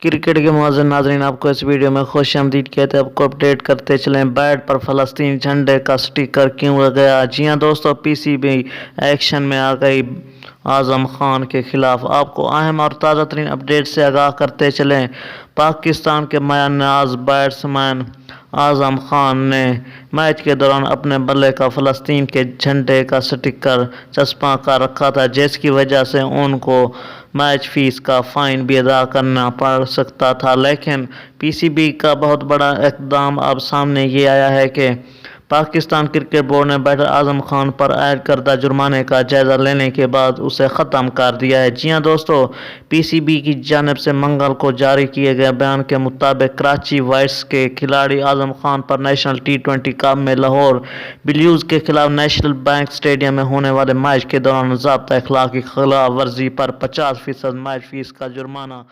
Cricket کے معزز ناظرین، آپ کو اس ویڈیو میں خوش آمدید کہتے ہیں۔ آپ کو اپڈیٹ کرتے چلیں، بیٹ پر فلسطین جھنڈے کا سٹیکر کیوں لگایا؟ جی ہاں دوستو، پی سی بی ایکشن میں آ گئی اعظم خان کے خلاف۔ آپ کو اہم اور تازہ ترین اپڈیٹ سے آگاہ کرتے چلیں۔ پاکستان کے مایہ ناز بیٹسمین اعظم خان نے میچ کے دوران اپنے بلے کا فلسطین کے جھنڈے کا سٹیکر چسپاں کر رکھا تھا، جس کی وجہ سے ان کو میچ فیس کا فائن بھی ادا کرنا پڑ سکتا تھا۔ لیکن پی سی بی کا بہت بڑا اقدام اب سامنے یہ آیا ہے کہ پاکستان کرکٹ بورڈ نے بیٹر اعظم خان پر عائد کردہ جرمانے کا جائزہ لینے کے بعد اسے ختم کر دیا ہے۔ جی ہاں دوستو، پی سی بی کی جانب سے منگل کو جاری کیے گئے بیان کے مطابق کراچی وائٹس کے کھلاڑی اعظم خان پر نیشنل T20 کپ میں لاہور بلیوز کے خلاف نیشنل بینک اسٹیڈیم میں ہونے والے میچ کے دوران ضابطۂ اخلاق کی خلاف ورزی پر 50% میچ فیس کا جرمانہ